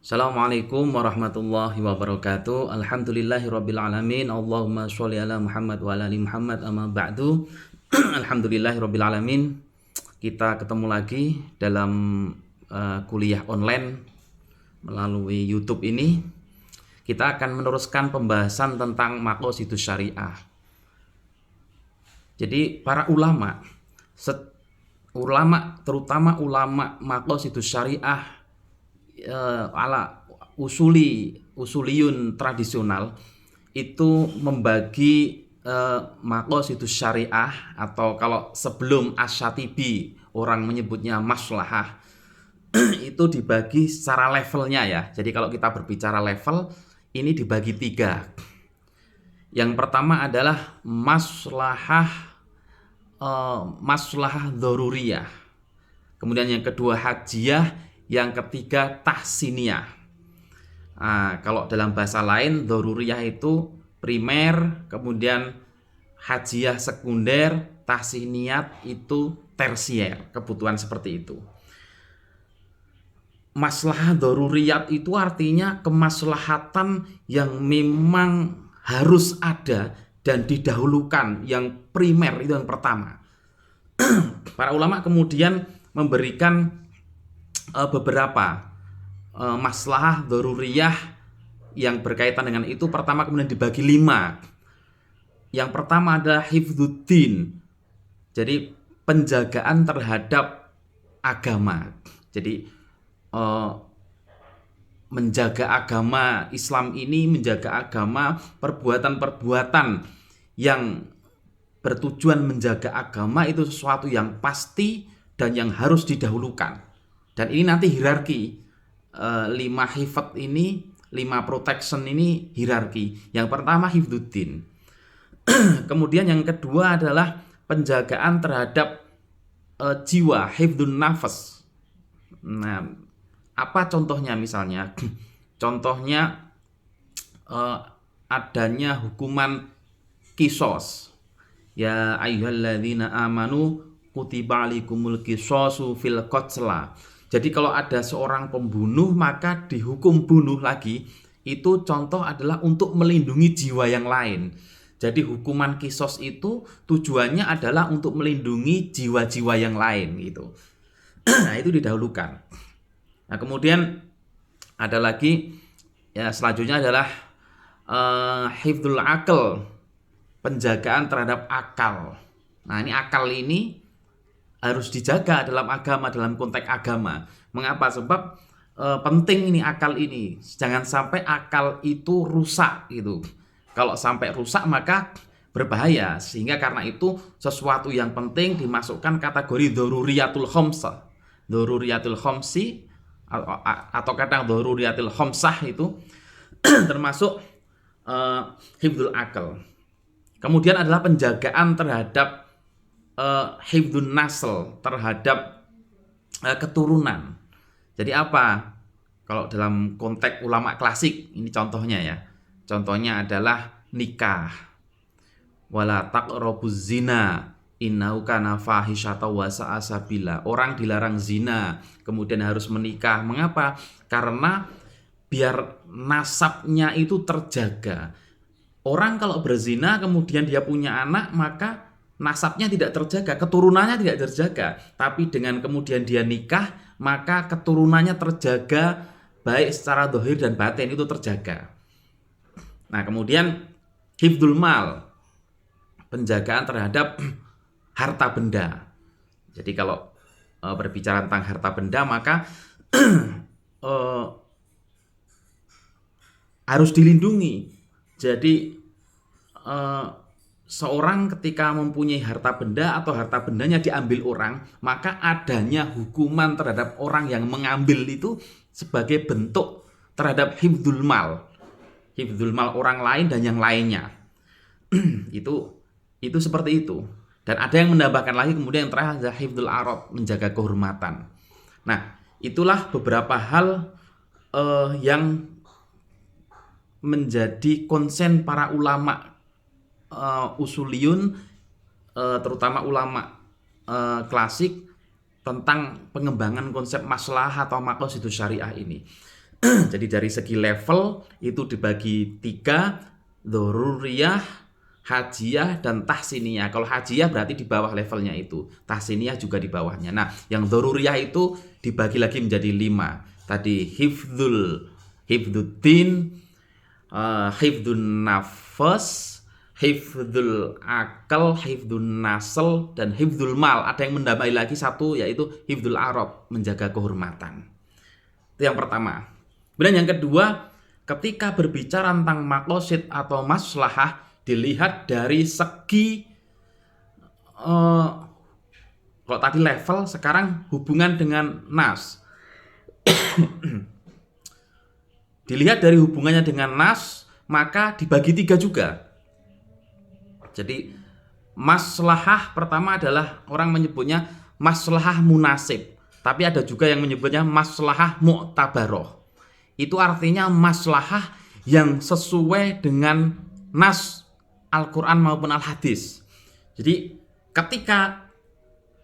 Assalamualaikum warahmatullahi wabarakatuh. Alhamdulillahirabbil alamin. Allahumma sholli ala Muhammad wa ala ali Muhammad. Amma ba'du. Alhamdulillahirabbil alamin. Kita ketemu lagi dalam kuliah online melalui YouTube ini. Kita akan meneruskan pembahasan tentang maqasidus syariah. Jadi para ulama, terutama ulama maqasidus syariah ala usuliyun tradisional itu membagi maqasidus syariah, atau kalau sebelum Asy-Syatibi orang menyebutnya maslahah, itu dibagi secara levelnya ya. Jadi kalau kita berbicara level, ini dibagi tiga. Yang pertama adalah maslahah dzaruriyah. Kemudian yang kedua hajiyah, yang ketiga tahsiniyah. Kalau dalam bahasa lain, dzaruriyah itu primer, kemudian hajiyah sekunder, tahsiniyat itu tersier, kebutuhan seperti itu. Maslahah dzaruriyat itu artinya kemaslahatan yang memang harus ada dan didahulukan, yang primer itu yang pertama. Para ulama kemudian memberikan beberapa maslahah dzaruriyah yang berkaitan dengan itu. Pertama kemudian dibagi 5. Yang pertama adalah hifdzuddin, jadi penjagaan terhadap agama. Jadi menjaga agama Islam ini, menjaga agama, perbuatan-perbuatan yang bertujuan menjaga agama itu sesuatu yang pasti dan yang harus didahulukan. Dan ini nanti hierarki, 5 hifat ini, 5 protection ini hierarki. Yang pertama hifdzuddin. Kemudian yang kedua adalah penjagaan terhadap jiwa, hifdzun nafas. Nah, apa contohnya misalnya? Contohnya adanya hukuman kisos. Ya ayyuhalladzina amanu kutiba alaikumul qisasu fil qatla. Jadi kalau ada seorang pembunuh maka dihukum bunuh lagi. Itu contoh adalah untuk melindungi jiwa yang lain. Jadi hukuman kisos itu tujuannya adalah untuk melindungi jiwa-jiwa yang lain gitu. Nah, itu didahulukan. Nah, kemudian ada lagi ya, selanjutnya adalah hifdzul aql, penjagaan terhadap akal. Nah, ini akal ini harus dijaga dalam agama, dalam konteks agama. Mengapa? Sebab penting ini akal ini. Jangan sampai akal itu rusak gitu. Kalau sampai rusak maka berbahaya. Sehingga karena itu sesuatu yang penting dimasukkan kategori dzaruriyatul khamsah. Dzaruriyatul khamsi atau kadang dzaruriyatul khamsah itu termasuk hifdzul aql. Kemudian adalah penjagaan terhadap hifdzun nasl, terhadap keturunan. Jadi apa? Kalau dalam konteks ulama klasik, ini contohnya ya. Contohnya adalah nikah. Wala taqrabuz zina innahu kana fahisyata wa sa'a sabila. Orang dilarang zina, kemudian harus menikah. Mengapa? Karena biar nasabnya itu terjaga. Orang kalau berzina kemudian dia punya anak, maka nasabnya tidak terjaga, keturunannya tidak terjaga. Tapi dengan kemudian dia nikah, maka keturunannya terjaga, baik secara zahir dan batin itu terjaga. Nah, kemudian hifdzul mal, penjagaan terhadap harta benda. Jadi kalau berbicara tentang harta benda, maka harus dilindungi. Jadi seorang ketika mempunyai harta benda atau harta bendanya diambil orang, maka adanya hukuman terhadap orang yang mengambil itu sebagai bentuk terhadap hifdzul mal. Hifdzul mal orang lain dan yang lainnya. itu seperti itu. Dan ada yang menambahkan lagi kemudian yang terakhir adalah hifdzul arad, menjaga kehormatan. Nah, itulah beberapa hal yang menjadi konsen para ulama usuliyun, terutama ulama klasik, tentang pengembangan konsep maslahah atau maqasidus syariah ini. Jadi dari segi level itu dibagi 3, dzururiyah, hajiyah, dan tahsiniyah. Kalau hajiyah berarti di bawah levelnya itu, tahsiniyah juga di bawahnya. Nah, yang dzururiyah itu dibagi lagi menjadi 5. Tadi hifdzuddin, hifdzun nafas, hifdzul akal, hifdzun nasl, dan hifdzul mal. Ada yang menambahi lagi satu, yaitu hifdzul arab, menjaga kehormatan. Itu yang pertama. Kemudian yang kedua, ketika berbicara tentang maqasid atau maslahah, dilihat dari segi kalau tadi level, sekarang hubungan dengan nas. Dilihat dari hubungannya dengan nas, maka dibagi 3 juga. Jadi maslahah pertama adalah orang menyebutnya maslahah munasib, tapi ada juga yang menyebutnya maslahah mu'tabaroh. Itu artinya maslahah yang sesuai dengan nas Al-Quran maupun Al-Hadis. Jadi ketika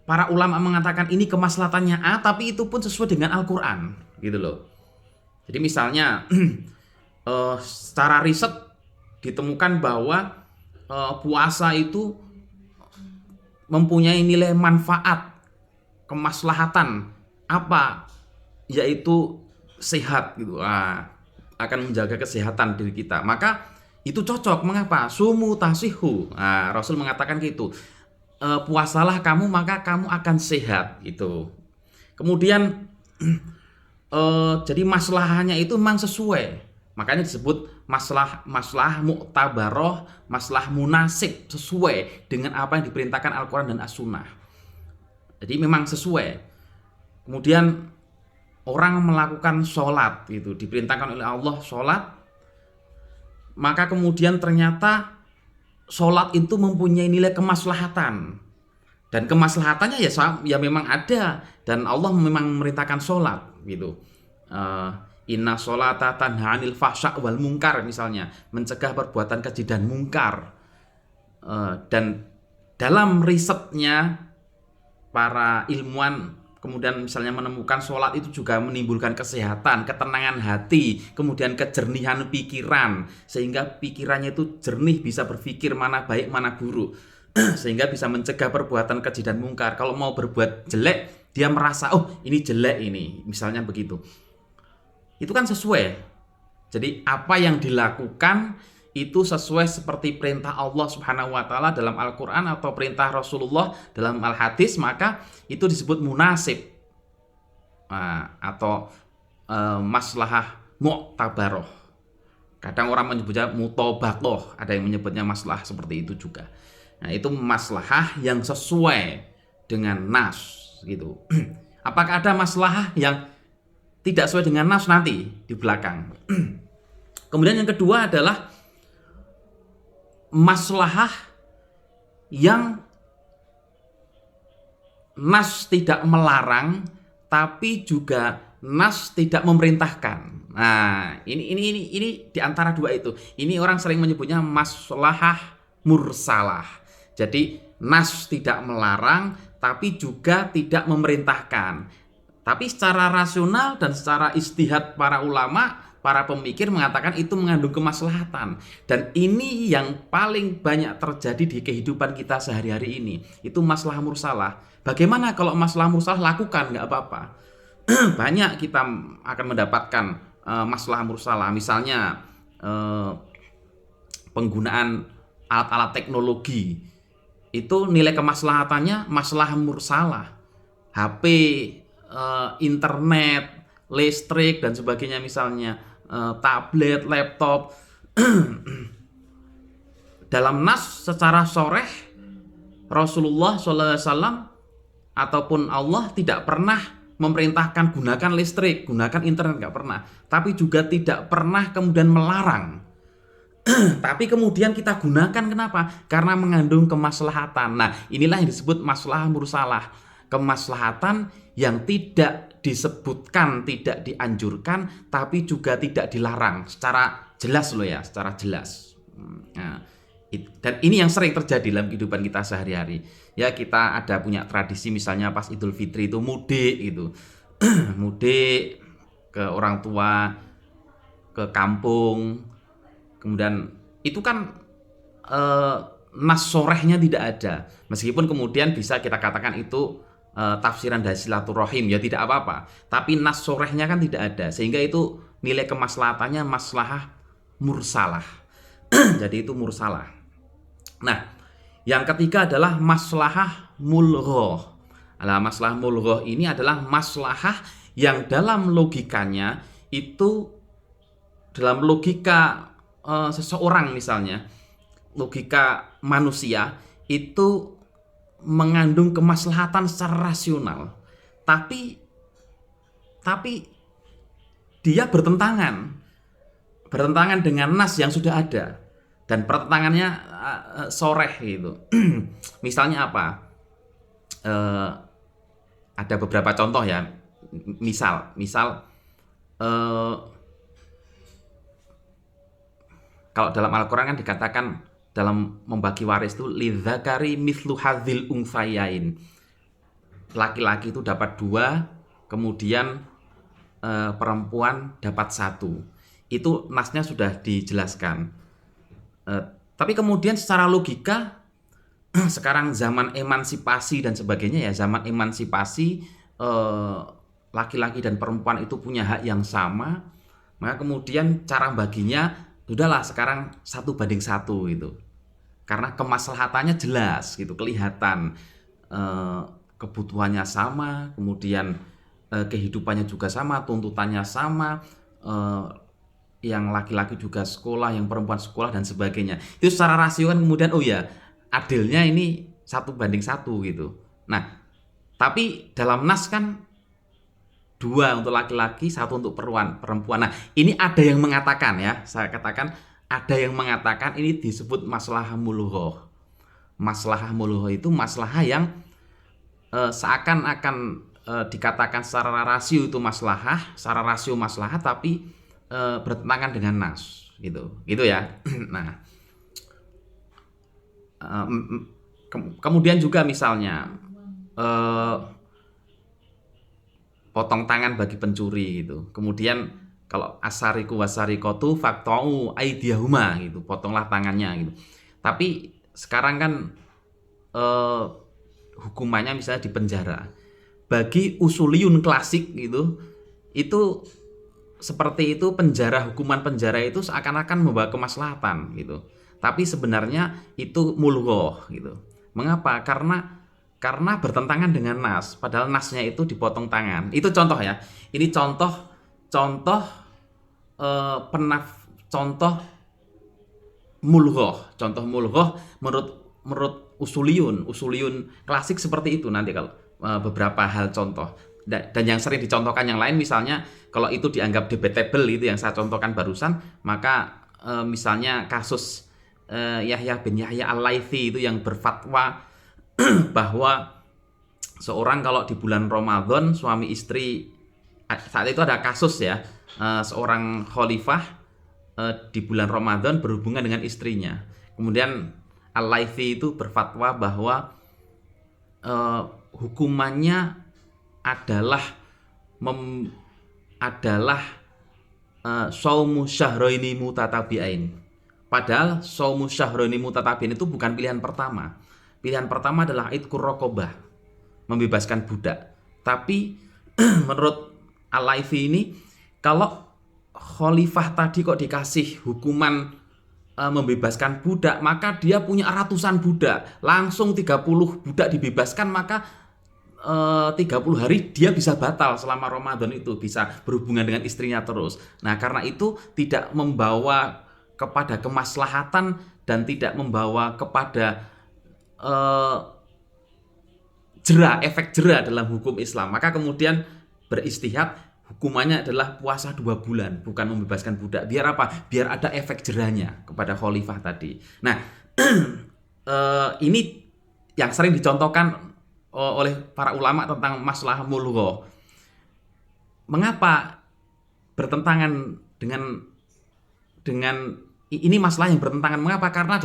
para ulama mengatakan ini kemaslahatannya A, tapi itu pun sesuai dengan Al-Quran, gitu loh. Jadi misalnya secara riset ditemukan bahwa puasa itu mempunyai nilai manfaat, kemaslahatan apa? Yaitu sehat gitu. Akan menjaga kesehatan diri kita. Maka itu cocok. Mengapa? Sumu tasihu. Rasul mengatakan gitu. Puasalah kamu maka kamu akan sehat gitu. Kemudian jadi maslahahnya itu memang sesuai. Makanya disebut maslahah mu'tabaroh, maslahah munasib, sesuai dengan apa yang diperintahkan Al-Quran dan As-Sunnah. Jadi memang sesuai. Kemudian orang melakukan sholat gitu, diperintahkan oleh Allah sholat, maka kemudian ternyata sholat itu mempunyai nilai kemaslahatan. Dan kemaslahatannya ya memang ada, dan Allah memang memerintahkan sholat gitu. Inna sholata tanha 'anil fahsya' wal munkar, misalnya mencegah perbuatan keji dan mungkar. Dan dalam risetnya para ilmuwan kemudian misalnya menemukan sholat itu juga menimbulkan kesehatan, ketenangan hati, kemudian kejernihan pikiran, sehingga pikirannya itu jernih, bisa berpikir mana baik mana buruk, sehingga bisa mencegah perbuatan keji dan mungkar. Kalau mau berbuat jelek, dia merasa oh ini jelek ini, misalnya begitu. Itu kan sesuai. Jadi apa yang dilakukan itu sesuai seperti perintah Allah Subhanahu wa taala dalam Al-Qur'an atau perintah Rasulullah dalam Al-Hadis, maka itu disebut munasib atau maslahah mu'tabaroh. Kadang orang menyebutnya mutabaqoh, ada yang menyebutnya maslahah seperti itu juga. Nah, itu maslahah yang sesuai dengan nas gitu. Apakah ada maslahah yang tidak sesuai dengan nas nanti di belakang? Kemudian yang kedua adalah maslahah yang nas tidak melarang tapi juga nas tidak memerintahkan. Nah, ini di antara dua itu. Ini orang sering menyebutnya maslahah mursalah. Jadi nas tidak melarang tapi juga tidak memerintahkan. Tapi secara rasional dan secara ijtihad para ulama, para pemikir mengatakan itu mengandung kemaslahatan. Dan ini yang paling banyak terjadi di kehidupan kita sehari-hari ini. Itu maslahah mursalah. Bagaimana kalau maslahah mursalah? Lakukan, nggak apa-apa. Banyak kita akan mendapatkan maslahah mursalah. Misalnya penggunaan alat-alat teknologi. Itu nilai kemaslahatannya maslahah mursalah. HP, internet, listrik dan sebagainya, misalnya tablet, laptop. Dalam nas secara sharih Rasulullah SAW ataupun Allah tidak pernah memerintahkan gunakan listrik, gunakan internet, nggak pernah. Tapi juga tidak pernah kemudian melarang. Tapi kemudian kita gunakan, kenapa? Karena mengandung kemaslahatan. Nah, inilah yang disebut maslahah mursalah. Kemaslahatan yang tidak disebutkan, tidak dianjurkan, tapi juga tidak dilarang. Secara jelas loh ya, secara jelas. Nah, dan ini yang sering terjadi dalam kehidupan kita sehari-hari. Ya, kita ada punya tradisi misalnya pas Idul Fitri itu mudik gitu. Mudik ke orang tua, ke kampung, kemudian itu kan eh, nas sorehnya tidak ada, meskipun kemudian bisa kita katakan itu tafsiran dari silaturahim, ya tidak apa-apa, tapi nas sorehnya kan tidak ada, sehingga itu nilai kemaslahatannya maslahah mursalah. Jadi itu mursalah. Nah, yang ketiga adalah maslahah mulghoh. Nah, maslahah mulghoh ini adalah maslahah yang dalam logikanya itu, dalam logika seseorang misalnya, logika manusia itu mengandung kemaslahatan secara rasional, tapi dia bertentangan dengan nas yang sudah ada, dan pertentangannya soreh gitu. Misalnya apa? Ada beberapa contoh ya. Misal kalau dalam Al-Quran kan dikatakan dalam membagi waris itu lidzakari mithlu hadzil unthayain. Laki-laki itu dapat 2, kemudian perempuan dapat 1. Itu nasnya sudah dijelaskan. Tapi kemudian secara logika sekarang zaman emansipasi dan sebagainya ya, zaman emansipasi, laki-laki dan perempuan itu punya hak yang sama, maka kemudian cara baginya sudahlah sekarang 1:1 gitu, karena kemaslahatannya jelas gitu, kelihatan, kebutuhannya sama, kemudian kehidupannya juga sama, tuntutannya sama, yang laki-laki juga sekolah, yang perempuan sekolah dan sebagainya. Itu secara rasio kan kemudian oh ya adilnya ini 1:1 gitu. Nah, tapi dalam nas kan 2 untuk laki-laki, 1 untuk perempuan. Nah, ini ada yang mengatakan ya, saya katakan ada yang mengatakan ini disebut maslahah mulghoh. Maslahah mulghoh itu maslahah yang seakan-akan dikatakan secara rasio itu maslahah, secara rasio maslahah, tapi bertentangan dengan nas gitu ya. Nah, kemudian juga misalnya potong tangan bagi pencuri gitu, kemudian kalau asariku wasarikotu faktau aidiyahuma gitu, potonglah tangannya gitu. Tapi sekarang kan hukumannya misalnya di penjara. Bagi usuliyun klasik gitu, itu seperti itu, hukuman penjara itu seakan-akan membawa kemaslahatan gitu. Tapi sebenarnya itu mulghoh gitu. Mengapa? Karena bertentangan dengan nas. Padahal nasnya itu dipotong tangan. Itu contoh ya. Ini contoh contoh mulghoh. Contoh mulghoh menurut usuliyun klasik seperti itu nanti kalau beberapa hal contoh. Dan yang sering dicontohkan yang lain, misalnya kalau itu dianggap debatable itu yang saya contohkan barusan, maka misalnya kasus Yahya bin Yahya Al-Laitsi itu yang berfatwa bahwa seorang kalau di bulan Ramadan suami istri, saat itu ada kasus ya, seorang khalifah di bulan Ramadan berhubungan dengan istrinya. Kemudian Al-Laitsi itu berfatwa bahwa hukumannya adalah shaumu syahraini mutatabi'ain. Padahal shaumu syahraini mutatabi'ain itu bukan pilihan pertama. Pilihan pertama adalah itqur raqabah, membebaskan budak. Tapi menurut Al-Laitsi ini, kalau khalifah tadi kok dikasih hukuman membebaskan budak, maka dia punya ratusan budak. Langsung 30 budak dibebaskan, maka 30 hari dia bisa batal selama Ramadan itu, bisa berhubungan dengan istrinya terus. Nah, karena itu tidak membawa kepada kemaslahatan dan tidak membawa kepada efek jera dalam hukum Islam. Maka kemudian beristihad hukumannya adalah puasa 2 bulan, bukan membebaskan budak. Biar apa? Biar ada efek jeranya kepada khalifah tadi. Nah, ini yang sering dicontohkan oleh para ulama tentang maslahah mulghoh. Mengapa bertentangan dengan ini masalah yang bertentangan? Mengapa? Karena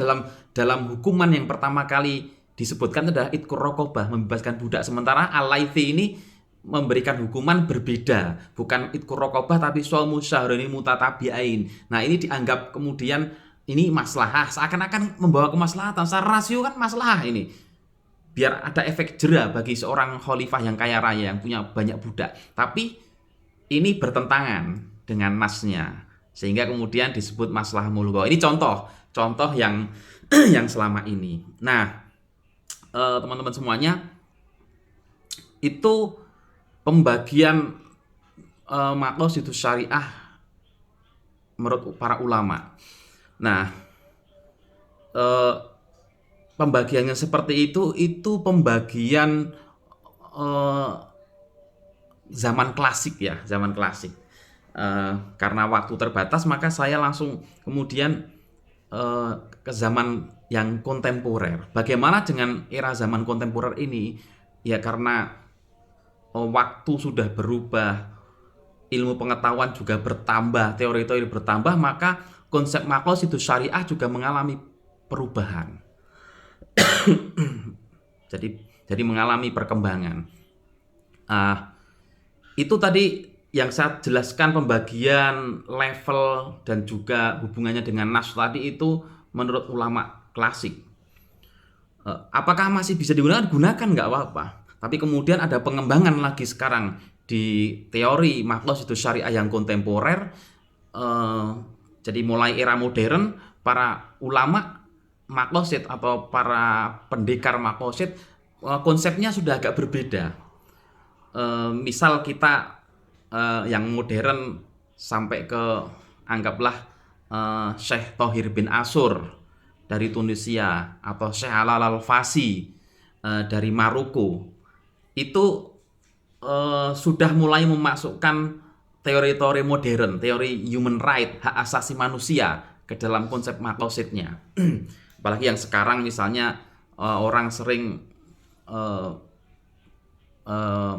dalam hukuman yang pertama kali disebutkan adalah itqur raqabah, membebaskan budak. Sementara Al-Laitsi ini memberikan hukuman berbeda, bukan itqu raqabah tapi shaumu syahraini mutatabi'ain. Nah, ini dianggap kemudian ini maslahah, seakan-akan membawa kemaslahatan. Secara rasio kan maslahah ini. Biar ada efek jera bagi seorang khalifah yang kaya raya yang punya banyak budak. Tapi ini bertentangan dengan nasnya, sehingga kemudian disebut maslahah mulghah. Ini contoh yang yang selama ini. Nah, teman-teman semuanya, itu pembagian maqasidus syariah menurut para ulama. Nah, pembagiannya seperti itu pembagian zaman klasik ya, zaman klasik. Karena waktu terbatas, maka saya langsung kemudian ke zaman yang kontemporer. Bagaimana dengan era zaman kontemporer ini? Ya karena waktu sudah berubah, ilmu pengetahuan juga bertambah, teori-teori bertambah, maka konsep maqasidus syariah juga mengalami perubahan. jadi mengalami perkembangan. Itu tadi yang saya jelaskan, pembagian level dan juga hubungannya dengan nas tadi itu menurut ulama klasik. Apakah masih bisa digunakan? Gunakan, nggak apa-apa. Tapi kemudian ada pengembangan lagi sekarang di teori maqasidus syariah yang kontemporer. Jadi mulai era modern, para ulama maqasid atau para pendekar maqasid konsepnya sudah agak berbeda. Misal kita yang modern sampai ke anggaplah Syekh Thohir bin Ashur dari Tunisia atau Syekh Alal Al-Fasi dari Maroko, itu sudah mulai memasukkan teori-teori modern, teori human right, hak asasi manusia ke dalam konsep maqasidnya. Apalagi yang sekarang misalnya orang sering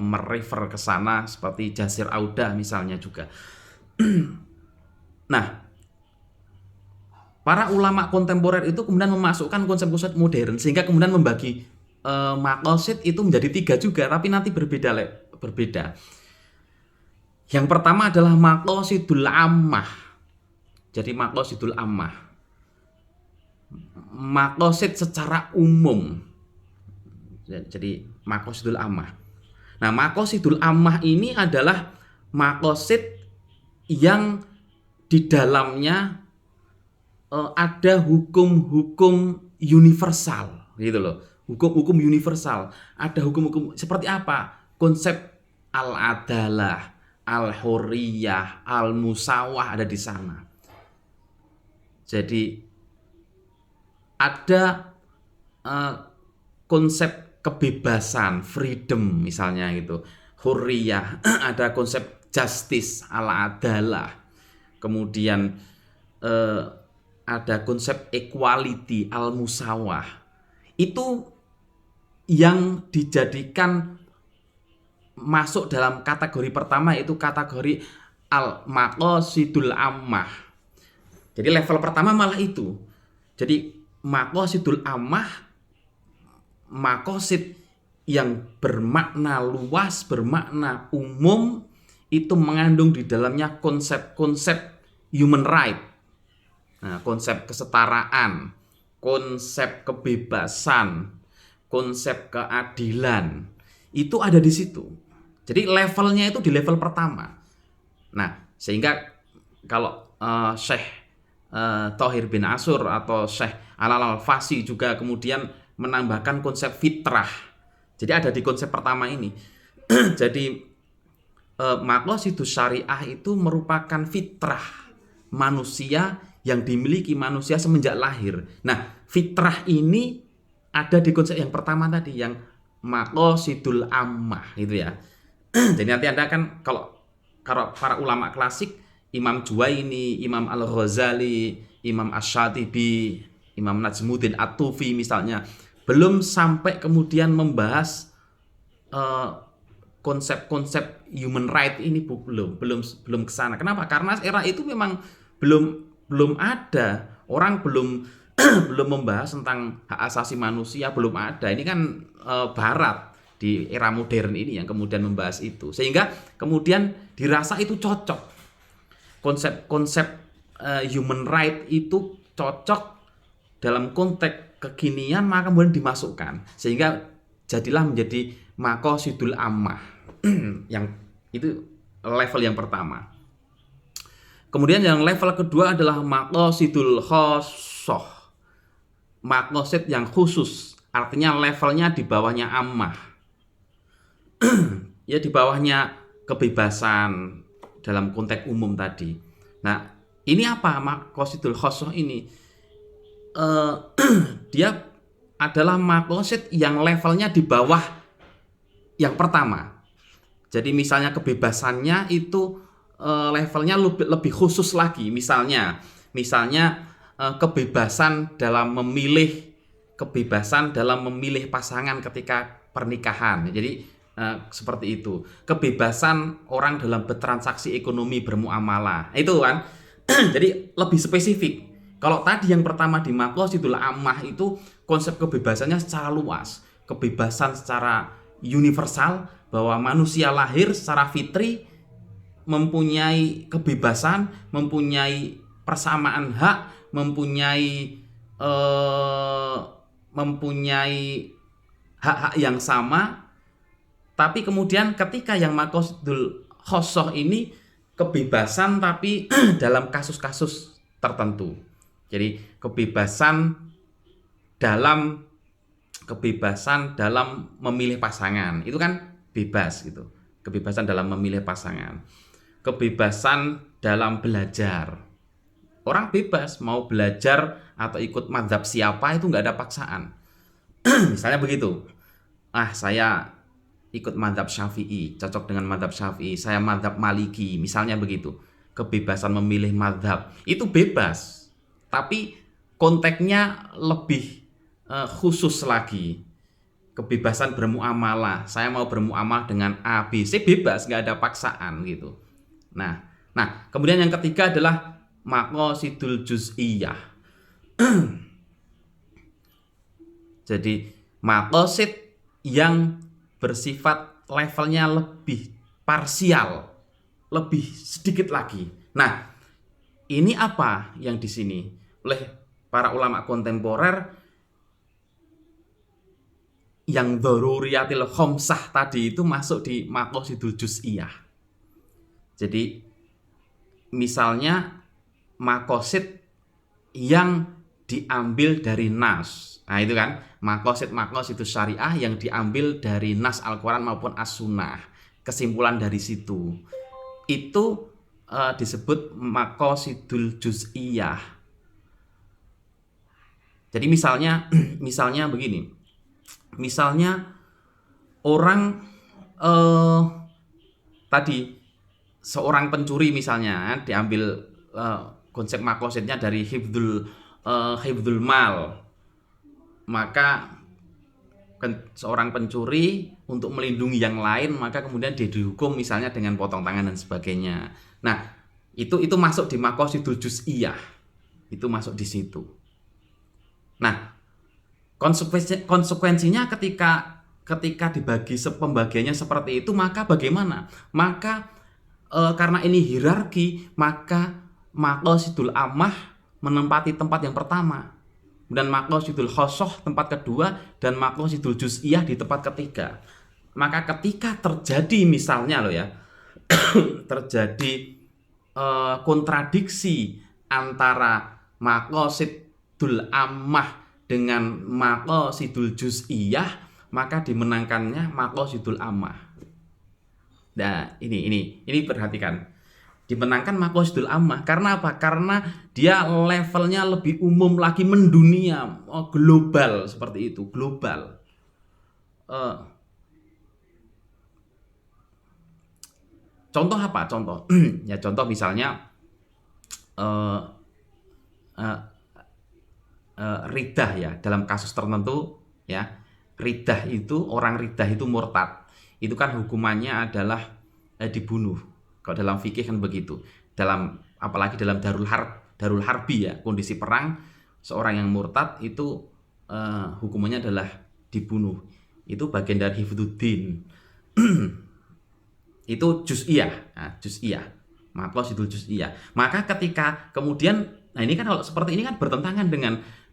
merefer ke sana seperti Jasir Auda misalnya juga. Nah, para ulama kontemporer itu kemudian memasukkan konsep-konsep modern, sehingga kemudian membagi maqasid itu menjadi 3 juga, tapi nanti berbeda. Yang pertama adalah maqasidul ammah. Jadi maqasidul ammah, maqasid secara umum. Jadi maqasidul ammah. Nah, maqasidul ammah ini adalah maqasid yang di dalamnya ada hukum-hukum universal, gitu loh. Hukum-hukum universal. Ada hukum-hukum seperti apa? Konsep al-adalah, al-hurriyah, al-musawah ada di sana. Jadi ada konsep kebebasan, freedom misalnya gitu. Hurriyah, ada konsep justice, al-adalah. Kemudian ada konsep equality, al-musawah. Itu yang dijadikan masuk dalam kategori pertama, yaitu kategori al-maqasidul ammah. Jadi level pertama malah itu. Jadi maqasidul ammah, maqasid yang bermakna luas, bermakna umum, itu mengandung di dalamnya konsep-konsep human right. Nah, konsep kesetaraan, konsep kebebasan, konsep keadilan, itu ada di situ. Jadi levelnya itu di level pertama. Nah, sehingga kalau Syekh Thohir bin Ashur atau Syekh Alal Al-Fasi juga kemudian menambahkan konsep fitrah. Jadi ada di konsep pertama ini. Jadi maqasidus syariah itu merupakan fitrah manusia yang dimiliki manusia semenjak lahir. Nah, fitrah ini ada di konsep yang pertama tadi, yang maqasidul ammah gitu ya. Jadi nanti Anda kan kalau para ulama klasik, Imam Juwaini, Imam Al-Ghazali, Imam Asy-Syatibi, Imam Najmuddin At-Tufi misalnya, belum sampai kemudian membahas konsep-konsep human right ini, belum ke sana. Kenapa? Karena era itu memang belum ada, orang belum membahas tentang hak asasi manusia, belum ada. Ini kan barat. di era modern ini yang kemudian membahas itu, sehingga kemudian dirasa itu cocok konsep-konsep human right itu cocok dalam konteks kekinian, maka kemudian dimasukkan sehingga jadilah menjadi maqasidul ammah. Yang itu level yang pertama. Kemudian yang level kedua adalah maqasidul khassah, maqasid yang khusus, artinya levelnya di bawahnya ammah. Ya, di bawahnya kebebasan dalam konteks umum tadi. Nah, ini apa maqasidul khassah ini? Dia adalah maqasid yang levelnya di bawah yang pertama. Jadi misalnya kebebasannya itu levelnya lebih khusus lagi. Misalnya kebebasan dalam memilih pasangan ketika pernikahan. Jadi seperti itu. Kebebasan orang dalam bertransaksi ekonomi, bermuamalah. Itu kan. Jadi lebih spesifik. Kalau tadi yang pertama di maqasidul ammah itu konsep kebebasannya secara luas, kebebasan secara universal, bahwa manusia lahir secara fitri mempunyai kebebasan, mempunyai persamaan hak, mempunyai hak-hak yang sama. Tapi kemudian ketika yang maqasidul khassah ini kebebasan tapi dalam kasus-kasus tertentu. Jadi kebebasan dalam memilih pasangan itu kan bebas gitu. Kebebasan dalam memilih pasangan. Kebebasan dalam belajar. Orang bebas mau belajar atau ikut mazhab siapa itu nggak ada paksaan. Misalnya begitu. Saya ikut mazhab Syafi'i, cocok dengan mazhab Syafi'i. Saya mazhab Maliki, misalnya begitu. Kebebasan memilih mazhab itu bebas. Tapi konteksnya lebih khusus lagi. Kebebasan bermuamalah. Saya mau bermuamalah dengan A, B, C, bebas, nggak ada paksaan gitu. Nah, kemudian yang ketiga adalah maqasidul juz'iyah. Jadi maqasid yang bersifat levelnya lebih parsial, lebih sedikit lagi. Nah, ini apa yang di sini oleh para ulama kontemporer yang dzaruriyatil khamsah tadi itu masuk di maqasidul juz'iyah. Jadi misalnya maqasid yang diambil dari nas. Nah, itu kan maqasid itu syariah yang diambil dari nas Al-Qur'an maupun As-Sunnah. Kesimpulan dari situ. Itu disebut maqasidul juz'iyah. Jadi misalnya begini. Misalnya orang tadi seorang pencuri misalnya diambil konsep maqasidnya dari hifdzul mal. Maka seorang pencuri untuk melindungi yang lain, maka kemudian dia dihukum misalnya dengan potong tangan dan sebagainya. Nah, itu masuk di maqasidul juz'iyah. Itu masuk di situ. Nah, konsekuensinya ketika dibagi pembagiannya seperti itu, maka bagaimana? Maka karena ini hierarki, maka maqasidul ammah menempati tempat yang pertama, dan maqasidul khassah tempat kedua, dan maqasidul juz'iyah di tempat ketiga. Maka ketika terjadi misalnya terjadi kontradiksi antara maqasidul ammah dengan maqasidul juz'iyah, maka dimenangkannya maqasidul ammah. Nah, ini perhatikan. Dimenangkan maqasidul ammah karena apa? Karena dia levelnya lebih umum lagi, mendunia, global seperti itu, global. Contoh apa? Contoh ya, contoh misalnya ridah ya, dalam kasus tertentu ya, orang ridah itu murtad. Itu kan hukumannya adalah dibunuh. Kalau dalam fikih kan begitu. Apalagi dalam darul harbi ya, kondisi perang, seorang yang murtad itu hukumannya adalah dibunuh. Itu bagian dari hifdzuddin. Itu juz'iyah. Nah, juz'iyah. Maqasidul juz'iyah. Maka ketika kemudian, nah ini kan kalau seperti ini kan bertentangan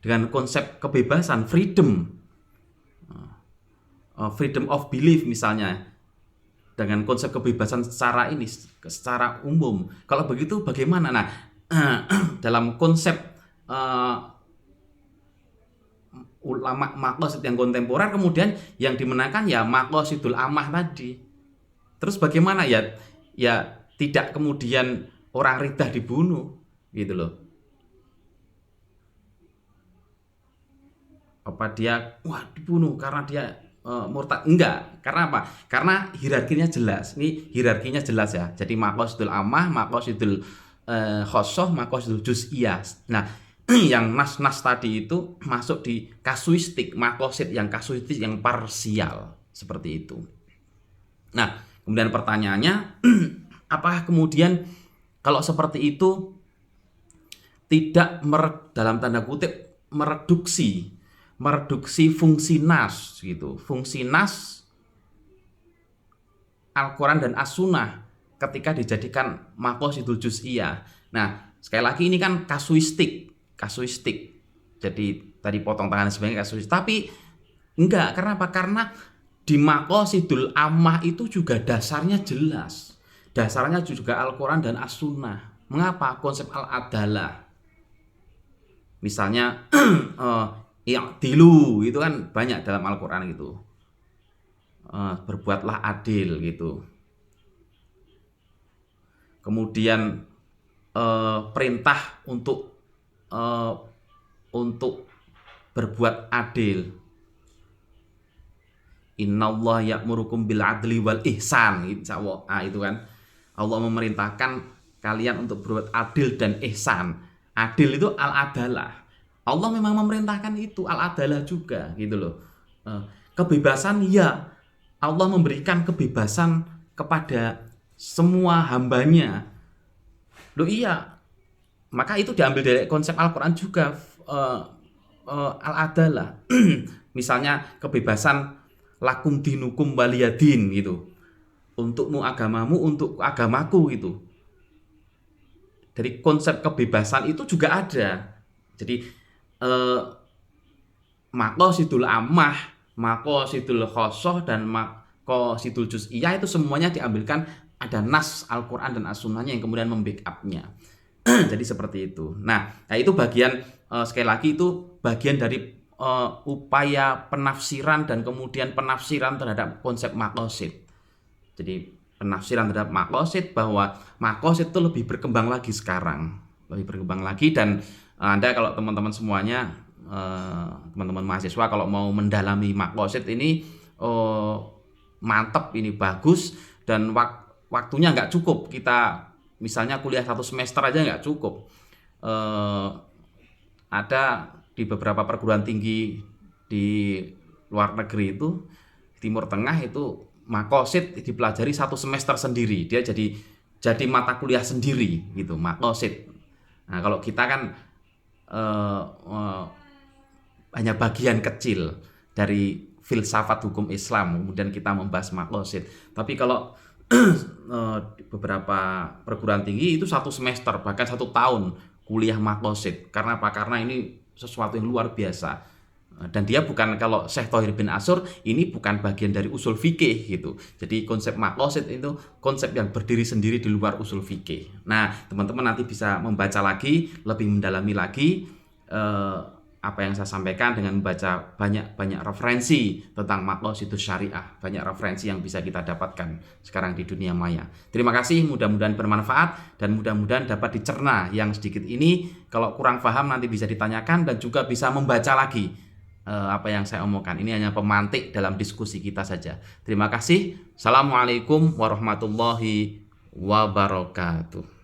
dengan konsep kebebasan, freedom. Freedom of belief misalnya, dengan konsep kebebasan secara umum. Kalau begitu bagaimana? Nah, dalam konsep ulama maqasid yang kontemporer, kemudian yang dimenangkan ya maqasidul amah tadi. Terus bagaimana ya tidak kemudian orang riddah dibunuh gitu loh. Apa dia dibunuh karena dia murtad? Enggak. Karena apa? Karena hierarkinya jelas. Ini hierarkinya jelas ya. Jadi maqasidul amah, maqasidul khosoh, maqasidul juz'iyah. Nah, yang nas-nas tadi itu masuk di kasuistik, maqasid yang kasuistik, yang parsial, seperti itu. Nah, kemudian pertanyaannya, apakah kemudian kalau seperti itu tidak dalam tanda kutip mereduksi fungsi nas gitu, fungsi nas Al-Quran dan As-Sunnah ketika dijadikan maqasidul juz'iyah. Nah, sekali lagi ini kan kasuistik. Jadi tadi potong tangan sebagai kasuistik, tapi enggak. Karena apa? Karena di maqasidul ammah itu juga dasarnya jelas. Dasarnya juga Al-Quran dan As-Sunnah. Mengapa? Konsep al-adalah. Misalnya i'dilu itu kan banyak dalam Al-Quran gitu. Berbuatlah adil gitu. Kemudian perintah untuk berbuat adil. Innallaha ya'murukum bil adli wal ihsan. Insyaallah. Itu kan Allah memerintahkan kalian untuk berbuat adil dan ihsan. Adil itu al-adalah. Allah memang memerintahkan itu, al-adalah juga gitu loh. Kebebasan ya, Allah memberikan kebebasan kepada semua hambanya. Loh iya, maka itu diambil dari konsep Al-Quran juga, al-adalah. Misalnya kebebasan lakum dinukum waliyadin gitu. Untukmu agamamu, untuk agamaku gitu. Dari konsep kebebasan itu juga ada. Jadi maqasidul ammah, maqasidul khosoh, dan maqasidul juz'iyah itu semuanya diambilkan, ada nas Al-Quran dan As-Sunnahnya yang kemudian membackup-nya. Jadi seperti itu. Nah itu bagian, sekali lagi itu bagian dari upaya penafsiran dan kemudian penafsiran terhadap konsep maqasid. Jadi penafsiran terhadap maqasid, bahwa maqasid itu lebih berkembang lagi sekarang, dan Anda kalau teman-teman semuanya, teman-teman mahasiswa kalau mau mendalami maqasid ini, mantap, ini bagus, dan waktunya nggak cukup. Kita misalnya kuliah 1 semester aja nggak cukup. Ada di beberapa perguruan tinggi di luar negeri itu, Timur Tengah itu, maqasid dipelajari 1 semester sendiri. Dia jadi mata kuliah sendiri gitu, maqasid. Nah kalau kita kan hanya bagian kecil dari filsafat hukum Islam, kemudian kita membahas maqasid. Tapi kalau di beberapa perguruan tinggi itu 1 semester, bahkan 1 tahun kuliah maqasid. Karena apa? Karena ini sesuatu yang luar biasa. Dan dia bukan, kalau Syekh Thohir bin Ashur ini bukan bagian dari usul fikih gitu. Jadi konsep maqasid itu konsep yang berdiri sendiri di luar usul fikih. Nah teman-teman nanti bisa membaca lagi, lebih mendalami lagi apa yang saya sampaikan dengan membaca banyak referensi tentang maqasidus syariah, banyak referensi yang bisa kita dapatkan sekarang di dunia maya. Terima kasih, mudah-mudahan bermanfaat dan mudah-mudahan dapat dicerna yang sedikit ini. Kalau kurang paham nanti bisa ditanyakan dan juga bisa membaca lagi apa yang saya omongkan. Ini hanya pemantik dalam diskusi kita saja. Terima kasih. Assalamualaikum warahmatullahi wabarakatuh.